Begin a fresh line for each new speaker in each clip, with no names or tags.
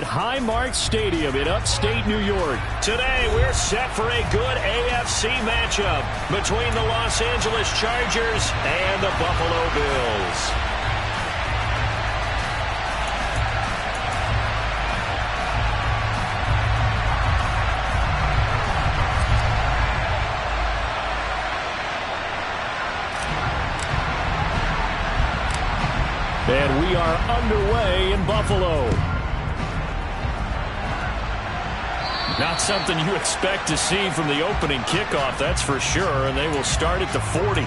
Highmark Stadium in upstate New York.
Today, we're set for a good AFC matchup between the Los Angeles Chargers and the Buffalo Bills.
And we are underway in Buffalo. Not something you expect to see from the opening kickoff, that's for sure, and they will start at the 40.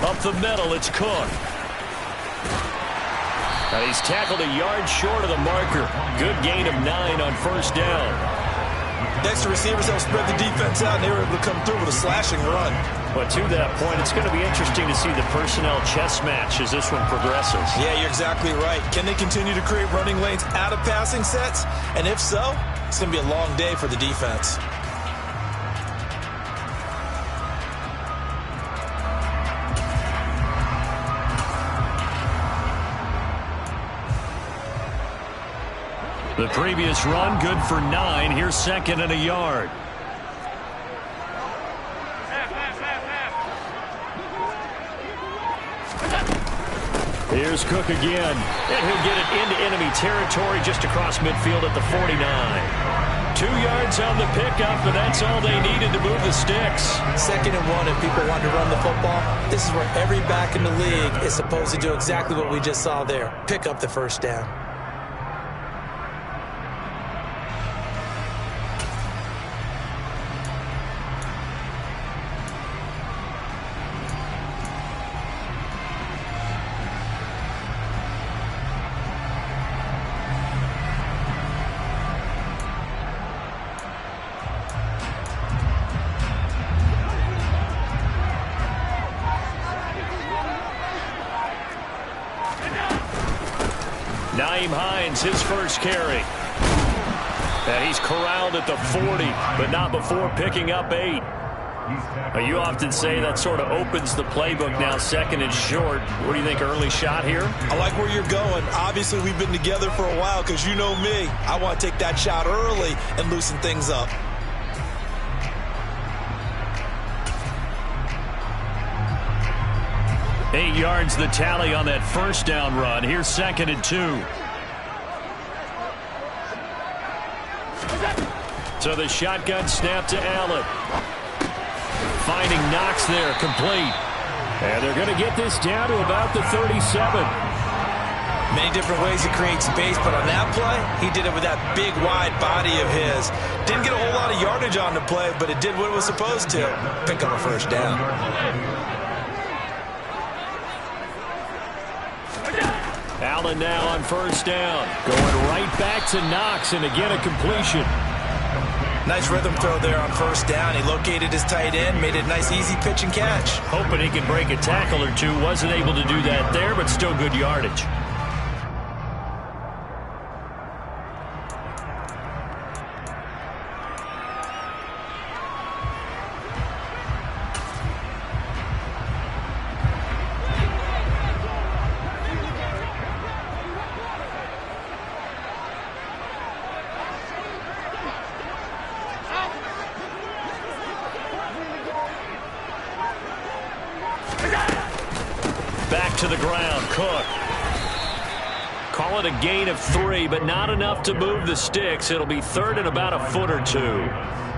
Up the middle, it's Cook. And he's tackled a yard short of the marker. Good gain of 9 on first down.
Next, the receivers help spread the defense out, and they were able to come through with a slashing run.
But to that point, it's going to be interesting to see the personnel chess match as this one progresses.
Yeah, you're exactly right. Can they continue to create running lanes out of passing sets? And if so, it's going to be a long day for the defense.
The previous run, good for 9. Here's second and a yard. Here's Cook again. And he'll get it into enemy territory just across midfield at the 49. 2 yards on the pickup, and that's all they needed to move the sticks.
2nd and 1, if people want to run the football, this is where every back in the league is supposed to do exactly what we just saw there. Pick up the first down.
His first carry. And he's corralled at the 40, but not before picking up 8. You often say that sort of opens the playbook now, 2nd and short. What do you think, early shot here?
I like where you're going. Obviously, we've been together for a while because you know me. I want to take that shot early and loosen things up.
Eight yards the tally on that first down run. Here's 2nd and 2. So the shotgun snap to Allen. Finding Knox there, complete. And they're going to get this down to about the 37.
Many different ways to create space, but on that play, he did it with that big, wide body of his. Didn't get a whole lot of yardage on the play, but it did what it was supposed to. Pick up a first down.
Allen now on first down. Going right back to Knox, and again a completion.
Nice rhythm throw there on first down. He located his tight end, made it a nice easy pitch and catch.
Hoping he could break a tackle or two. Wasn't able to do that there, but still good yardage. To the ground, Cook. Call it a gain of 3, but not enough to move the sticks. It'll be 3rd and about a foot or 2.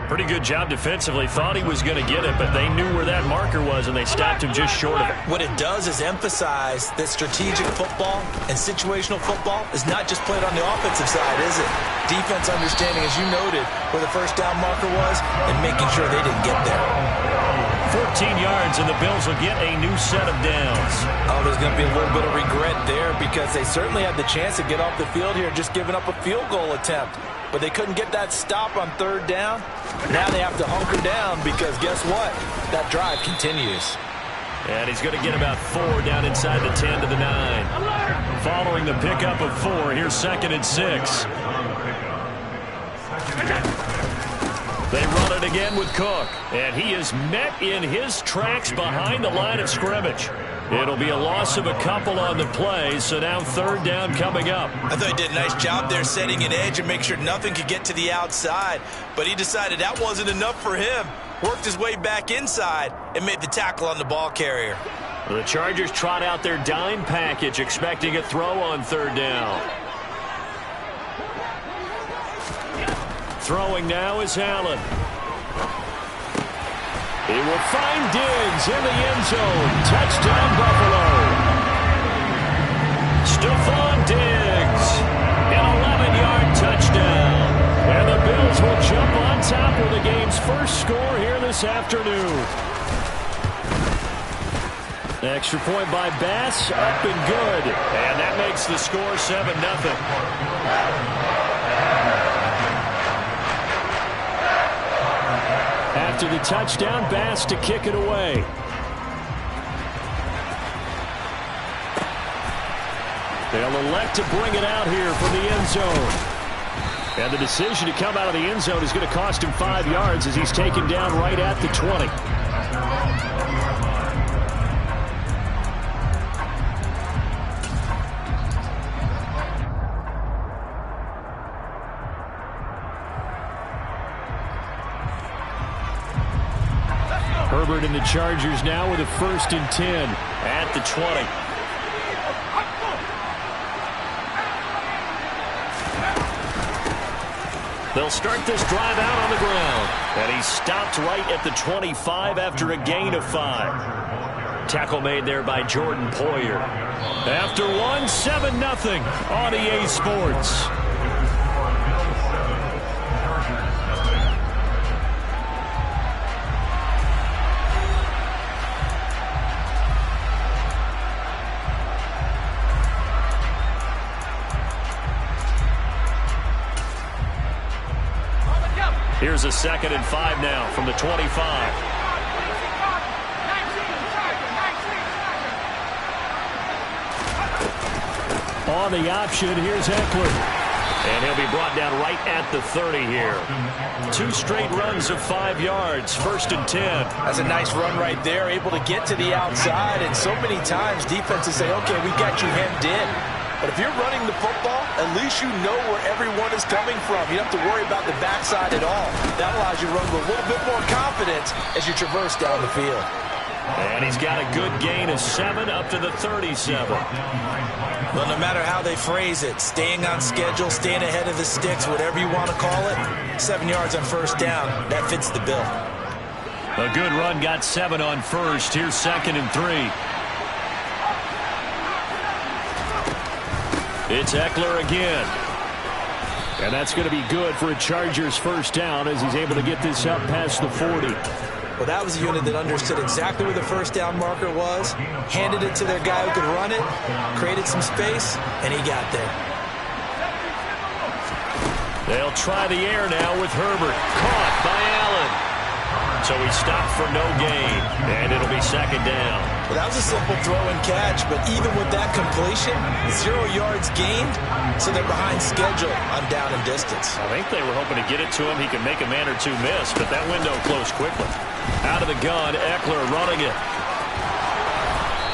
Pretty good job defensively. Thought he was going to get it, but they knew where that marker was, and they stopped him just short of it.
What it does is emphasize that strategic football and situational football is not just played on the offensive side, is it? Defense understanding, as you noted, where the first down marker was and making sure they didn't get there.
14 yards, and the Bills will get a new set of downs.
Oh, there's going to be a little bit of regret there because they certainly had the chance to get off the field here just giving up a field goal attempt. But they couldn't get that stop on third down. Now they have to hunker down because guess what? That drive continues.
And he's going to get about 4 down inside the 10 to the 9. Following the pickup of 4, here's 2nd and 6. They run it again with Cook, and he is met in his tracks behind the line of scrimmage. It'll be a loss of a couple on the play, so now 3rd down coming up.
I thought he did a nice job there setting an edge and make sure nothing could get to the outside, but he decided that wasn't enough for him. Worked his way back inside and made the tackle on the ball carrier.
The Chargers trot out their dime package, expecting a throw on 3rd down. Throwing now is Allen. He will find Diggs in the end zone. Touchdown, Buffalo. Stephon Diggs, an 11-yard touchdown. And the Bills will jump on top with the game's first score here this afternoon. Extra point by Bass, up and good. And that makes the score 7-0. After the touchdown, Bass to kick it away. They'll elect to bring it out here from the end zone. And the decision to come out of the end zone is going to cost him 5 yards as he's taken down right at the 20. Herbert and the Chargers now with a 1st and 10 at the 20. They'll start this drive out on the ground. And he's stopped right at the 25 after a gain of 5. Tackle made there by Jordan Poyer. After 1, 7-0 on EA Sports. Here's a 2nd and 5 now from the 25. On the option, here's Eckler. And he'll be brought down right at the 30 here. 2 straight runs of 5 yards, 1st and 10.
That's a nice run right there, able to get to the outside. And so many times defenses say, okay, we got you hemmed in. But if you're running the football, at least you know where everyone is coming from. You don't have to worry about the backside at all. That allows you to run with a little bit more confidence as you traverse down the field.
And he's got a good gain of 7 up to the 37.
Well, no matter how they phrase it, staying on schedule, staying ahead of the sticks, whatever you want to call it, 7 yards on 1st down, that fits the bill.
A good run, got 7 on 1st. Here's 2nd and 3. It's Eckler again. And that's going to be good for a Chargers 1st down as he's able to get this up past the 40.
Well, that was a unit that understood exactly where the 1st down marker was, handed it to their guy who could run it, created some space, and he got there.
They'll try the air now with Herbert. Caught by Allen. So he stopped for no gain, and it'll be 2nd down.
Well, that was a simple throw and catch, but even with that completion, 0 yards gained, so they're behind schedule on down and distance.
I think they were hoping to get it to him. He could make a man or 2 miss, but that window closed quickly. Out of the gun, Eckler running it.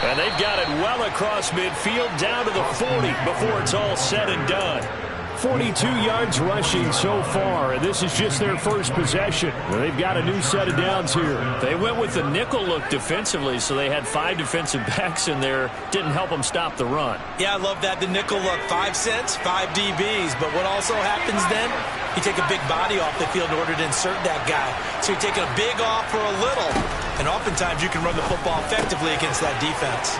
And they've got it well across midfield, down to the 40 before it's all said and done. 42 yards rushing so far, and this is just their first possession. They've got a new set of downs here. They went with the nickel look defensively, so they had 5 defensive backs in there. Didn't help them stop the run.
Yeah, I love that, the nickel look. 5 cents, 5 DBs. But what also happens then? You take a big body off the field in order to insert that guy. So you're taking a big off for a little. And oftentimes you can run the football effectively against that defense.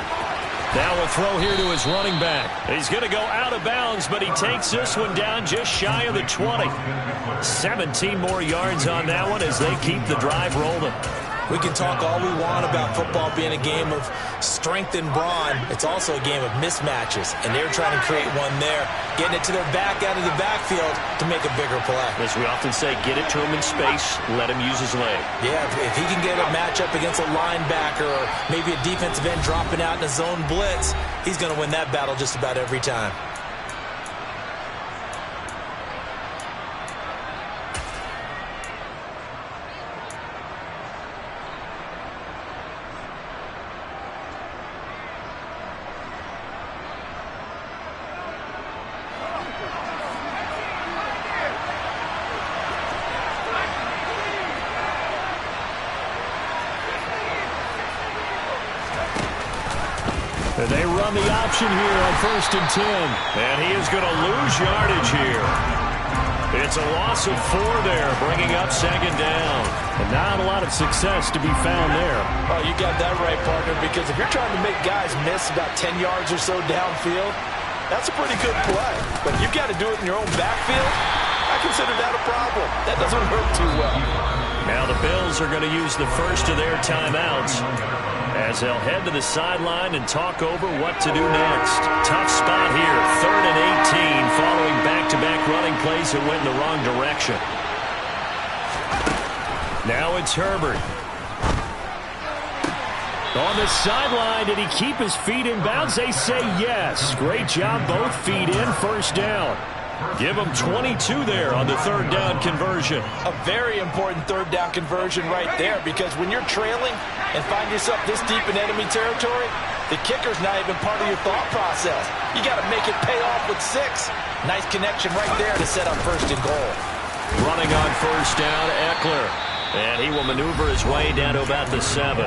Now we'll throw here to his running back. He's going to go out of bounds, but he takes this one down just shy of the 20. 17 more yards on that one as they keep the drive rolling.
We can talk all we want about football being a game of strength and brawn. It's also a game of mismatches, and they're trying to create one there, getting it to their back out of the backfield to make a bigger play.
As we often say, get it to him in space, let him use his leg.
Yeah, if he can get a matchup against a linebacker or maybe a defensive end dropping out in a zone blitz, he's going to win that battle just about every time.
And they run the option here on 1st and 10. And he is going to lose yardage here. It's a loss of 4 there, bringing up 2nd down. And not a lot of success to be found there.
Oh, you got that right, partner, because if you're trying to make guys miss about 10 yards or so downfield, that's a pretty good play. But you've got to do it in your own backfield. I consider that a problem. That doesn't work too well.
Now the Bills are going to use the first of their timeouts as they'll head to the sideline and talk over what to do next. Tough spot here, 3rd and 18, following back-to-back running plays that went in the wrong direction. Now it's Herbert. On the sideline, did he keep his feet in bounds? They say yes. Great job, both feet in, 1st down. Give him 22 there on the 3rd down conversion.
A very important 3rd down conversion right there, because when you're trailing and find yourself this deep in enemy territory, the kicker's not even part of your thought process. You got to make it pay off with 6. Nice connection right there to set up 1st and goal.
Running on 1st down, Eckler. And he will maneuver his way down to about the 7.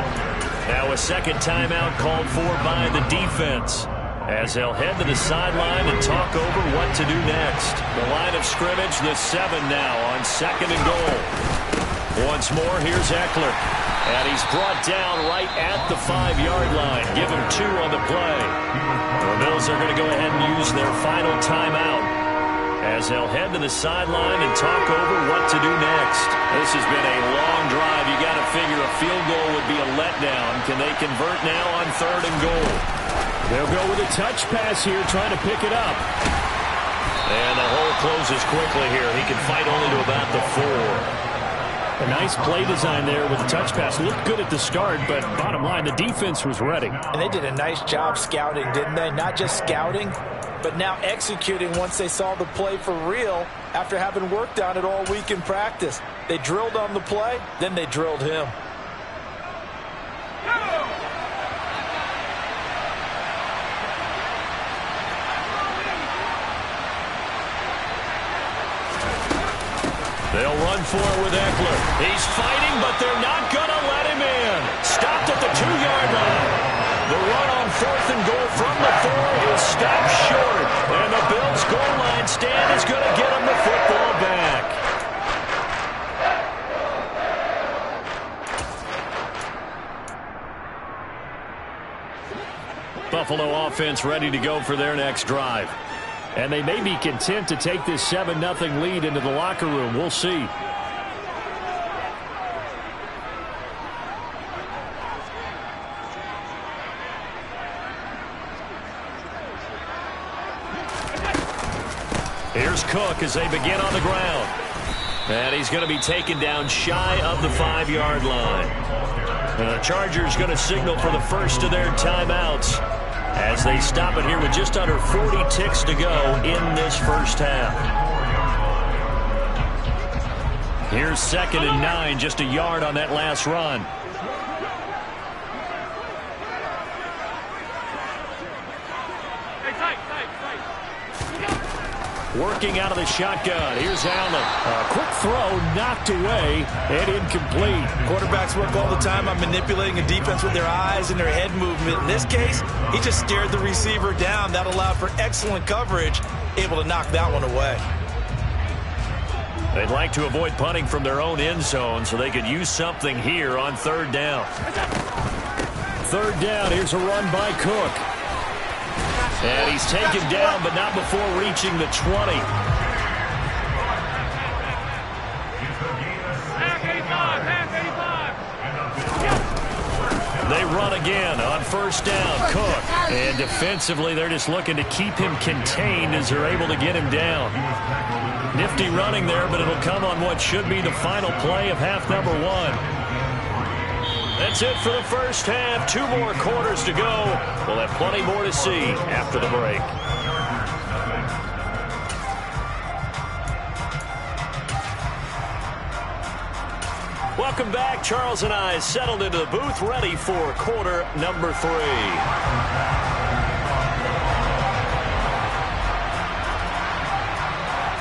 Now a 2nd timeout called for by the defense, as they'll head to the sideline and talk over what to do next. The line of scrimmage, the 7 now on 2nd and goal. Once more, here's Eckler. And he's brought down right at the 5-yard line. Give him 2 on the play. The Bills are going to go ahead and use their final timeout, as they'll head to the sideline and talk over what to do next. This has been a long drive. You got to figure a field goal would be a letdown. Can they convert now on 3rd and goal? They'll go with a touch pass here, trying to pick it up. And the hole closes quickly here. He can fight only to about the 4. A nice play design there with the touch pass. Looked good at the start, but bottom line, the defense was ready.
And they did a nice job scouting, didn't they? Not just scouting, but now executing once they saw the play for real after having worked on it all week in practice. They drilled on the play, then they drilled him.
They'll run for it with Eckler. He's fighting, but they're not going to let him in. Stopped at the 2-yard line. The run on 4th and goal from the 4 is stopped short. And the Bills' goal line stand is going to get him the football back. Buffalo offense ready to go for their next drive. And they may be content to take this 7-0 lead into the locker room. We'll see. Here's Cook as they begin on the ground. And he's going to be taken down shy of the 5-yard line. And the Chargers going to signal for the first of their timeouts, as they stop it here with just under 40 ticks to go in this first half. Here's 2nd and 9, just a yard on that last run. Working out of the shotgun. Here's Allen. A quick throw knocked away and incomplete.
Quarterbacks work all the time on manipulating a defense with their eyes and their head movement. In this case, he just stared the receiver down. That allowed for excellent coverage, able to knock that one away.
They'd like to avoid punting from their own end zone so they could use something here on third down. Third down, here's a run by Cook. And he's taken down, but not before reaching the 20. They run again on first down, Cook. And defensively, they're just looking to keep him contained as they're able to get him down. Nifty running there, but it'll come on what should be the final play of half number 1. That's it for the first half. 2 more quarters to go. We'll have plenty more to see after the break. Welcome back. Charles and I settled into the booth, ready for quarter number 3.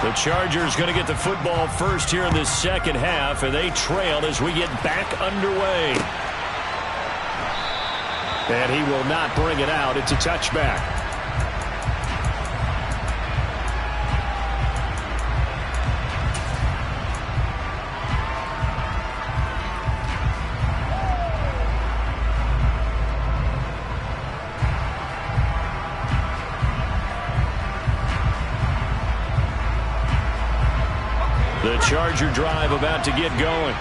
The Chargers going to get the football first here in this second half, and they trail as we get back underway. And he will not bring it out. It's a touchback. The Charger drive about to get going.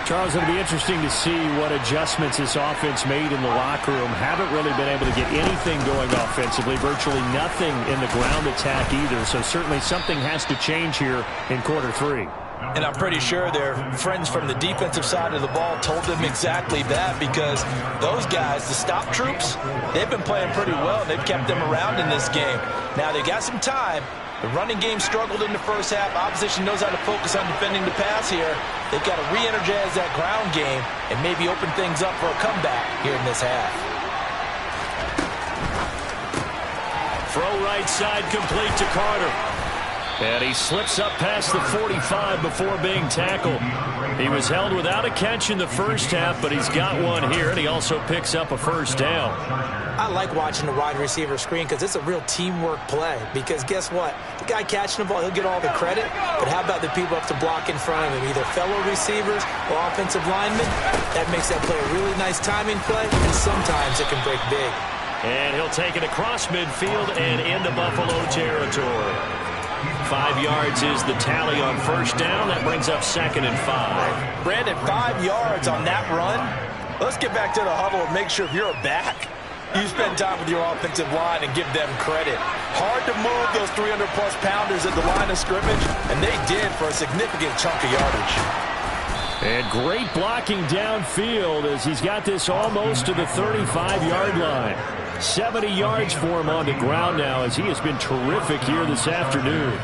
Charles, it'll be interesting to see what adjustments this offense made in the locker room. Haven't really been able to get anything going offensively. Virtually nothing in the ground attack either. So certainly something has to change here in quarter 3.
And I'm pretty sure their friends from the defensive side of the ball told them exactly that, because those guys, the stop troops, they've been playing pretty well. They've kept them around in this game. Now they got some time. The running game struggled in the first half. Opposition knows how to focus on defending the pass here. They've got to re-energize that ground game and maybe open things up for a comeback here in this half.
Throw right side complete to Carter. And he slips up past the 45 before being tackled. He was held without a catch in the first half, but he's got one here, and he also picks up a first down.
I like watching the wide receiver screen because it's a real teamwork play. Because guess what? The guy catching the ball, he'll get all the credit. But how about the people up to block in front of him, either fellow receivers or offensive linemen? That makes that play a really nice timing play, and sometimes it can break big.
And he'll take it across midfield and into Buffalo territory. 5 yards is the tally on first down. That brings up 2nd and 5.
Brandon, 5 yards on that run. Let's get back to the huddle and make sure if you're a back, you spend time with your offensive line and give them credit. Hard to move those 300-plus pounders at the line of scrimmage, and they did for a significant chunk of yardage.
And great blocking downfield as he's got this almost to the 35-yard line. 70 yards for him on the ground now as he has been terrific here this afternoon.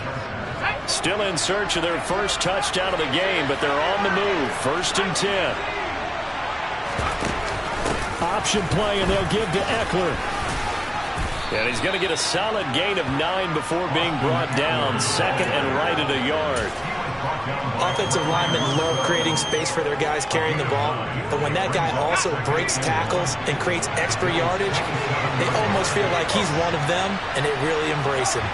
Still in search of their first touchdown of the game, but they're on the move. 1st and 10. Option play, and they'll give to Eckler. And he's going to get a solid gain of 9 before being brought down. 2nd and right at a yard.
Offensive linemen love creating space for their guys carrying the ball, but when that guy also breaks tackles and creates extra yardage, they almost feel like he's one of them, and they really embrace him.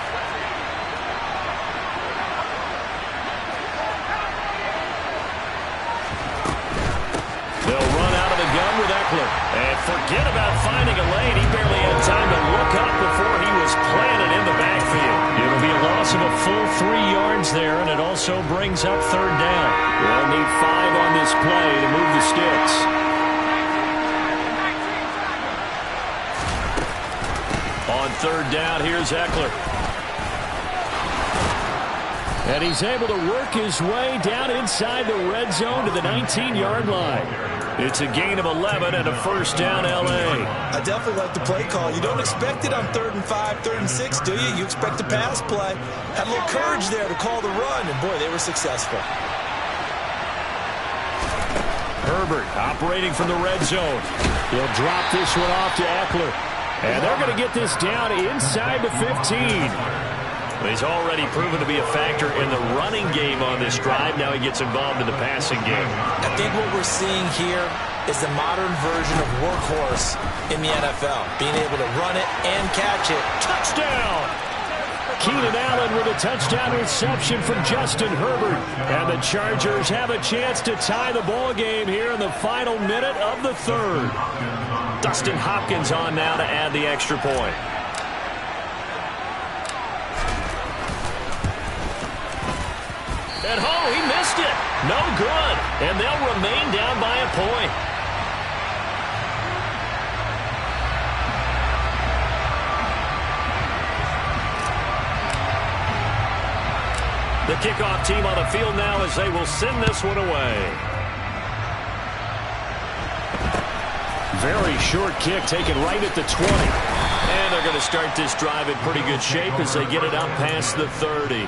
They'll run out of the gun with Eckler. And forget about finding a lane. He barely had time to look up before he was planted in the backfield. It'll be a loss of a full 3 yards there, and it also brings up 3rd down. We'll need 5 on this play to move the sticks. On 3rd down, here's Eckler. And he's able to work his way down inside the red zone to the 19-yard line. It's a gain of 11 and a first down, L.A.
I definitely like the play call. You don't expect it on 3rd and 5, 3rd and 6, do you? You expect a pass play. Had a little courage there to call the run, and boy, they were successful.
Herbert operating from the red zone. He'll drop this one off to Eckler. And they're going to get this down inside the 15. He's already proven to be a factor in the running game on this drive. Now he gets involved in the passing game.
I think what we're seeing here is the modern version of workhorse in the NFL. Being able to run it and catch it.
Touchdown!
Keenan Allen with a touchdown reception from Justin Herbert. And the Chargers have a chance to tie the ball game here in the final minute of the third. Dustin Hopkins on now to add the extra point. At home, he missed it. No good. And they'll remain down by a point. The kickoff team on the field now as they will send this one away. Very short kick taken right at the 20. And they're going to start this drive in pretty good shape as they get it up past the 30.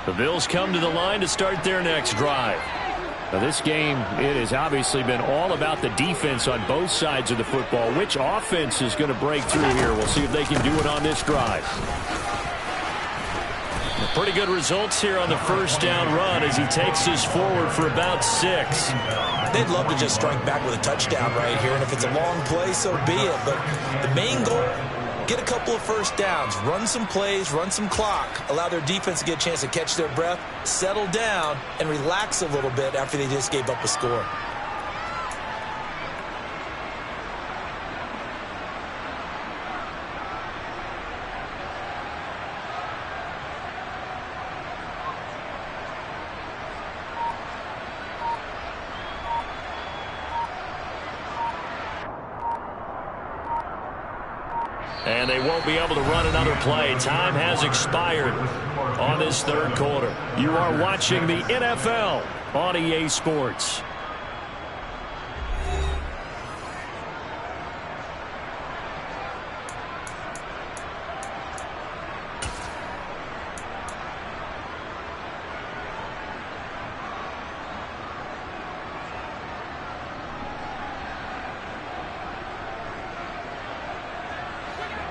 The Bills come to the line to start their next drive. Now this game, it has obviously been all about the defense on both sides of the football. Which offense is going to break through here? We'll see if they can do it on this drive. Pretty good results here on the first down run as he takes this forward for about 6.
They'd love to just strike back with a touchdown right here, and if it's a long play, so be it. But the main goal, get a couple of first downs, run some plays, run some clock, allow their defense to get a chance to catch their breath, settle down, and relax a little bit after they just gave up a score.
And they won't be able to run another play. Time has expired on this third quarter. You are watching the NFL on EA Sports.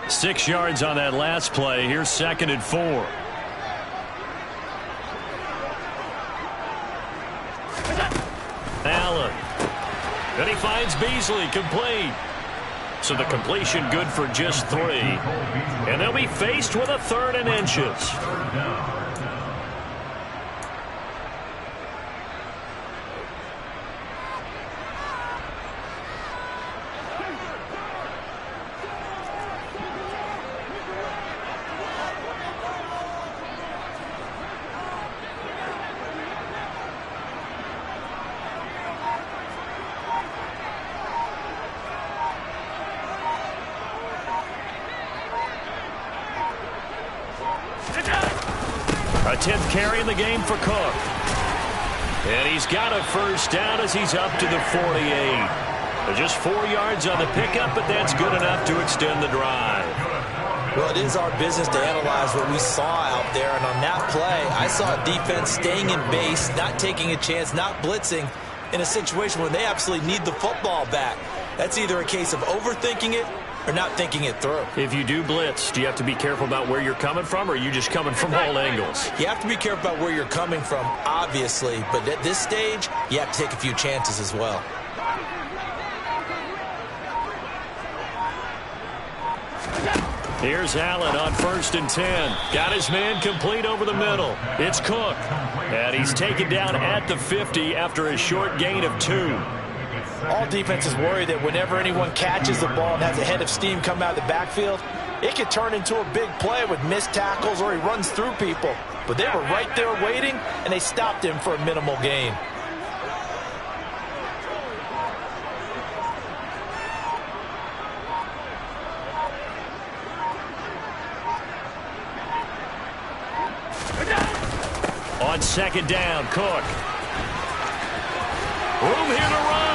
Six yards on that last play. Here's 2nd and 4. Allen. And he finds Beasley complete. So the completion good for just 3. And they'll be faced with a 3rd and inches. A 10th carry in the game for Cook. And he's got a first down as he's up to the 48. Just 4 yards on the pickup, but that's good enough to extend the drive.
Well, it is our business to analyze what we saw out there. And on that play, I saw a defense staying in base, not taking a chance, not blitzing in a situation where they absolutely need the football back. That's either a case of overthinking it or not thinking it through.
If you do blitz, do you have to be careful about where you're coming from, or are you just coming from all angles?
You have to be careful about where you're coming from, obviously. But at this stage, you have to take a few chances as well.
Here's Allen on 1st and 10. Got his man complete over the middle. It's Cook. And he's taken down at the 50 after a short gain of 2.
All defenses worry that whenever anyone catches the ball and has a head of steam come out of the backfield, it could turn into a big play with missed tackles or he runs through people. But they were right there waiting, and they stopped him for a minimal gain.
On 2nd down, Cook. Room here to run.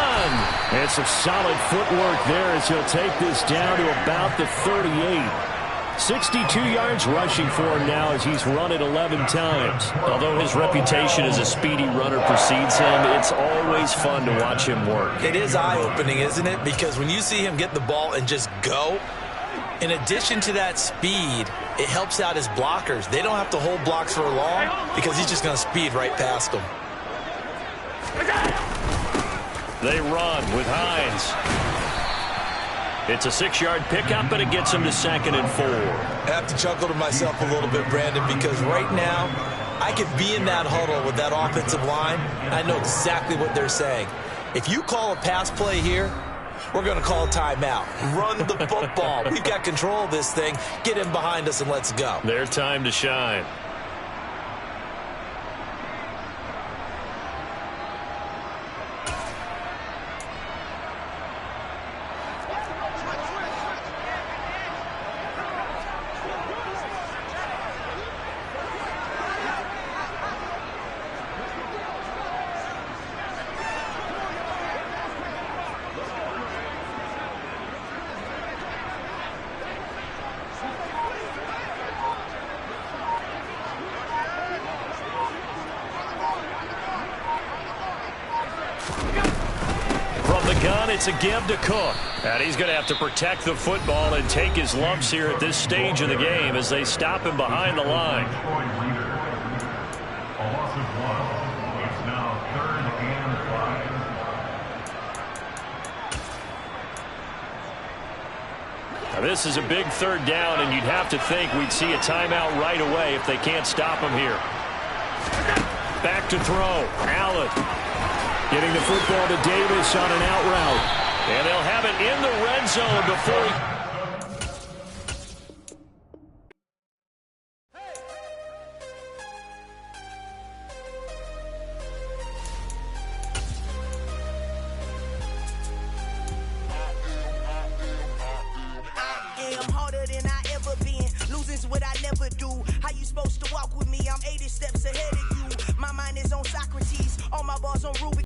And some solid footwork there as he'll take this down to about the 38. 62 yards rushing for him now as he's run it 11 times. Although his reputation as a speedy runner precedes him, it's always fun to watch him work.
It is eye-opening, isn't it? Because when you see him get the ball and just go, in addition to that speed, it helps out his blockers. They don't have to hold blocks for long because he's just going to speed right past them.
They run with Hines. It's a 6-yard pickup, but it gets him to 2nd and 4.
I have to chuckle to myself a little bit, Brandon, because right now I could be in that huddle with that offensive line. I know exactly what they're saying. If you call a pass play here, we're going to call a timeout. Run the football. We've got control of this thing. Get him behind us and let's go.
Their time to shine. It's a give to Cook. And he's going to have to protect the football and take his lumps here at this stage of the game as they stop him behind the line. Now this is a big 3rd down, and you'd have to think we'd see a timeout right away if they can't stop him here. Back to throw. Allen.
Getting the football to Davis on an out route.
And they'll have it in the red zone before he...
I'm harder than I ever been. Losing's what I never do. How you supposed to walk with me? I'm 80 steps ahead of you. My mind is on Socrates. All my balls on Ruby.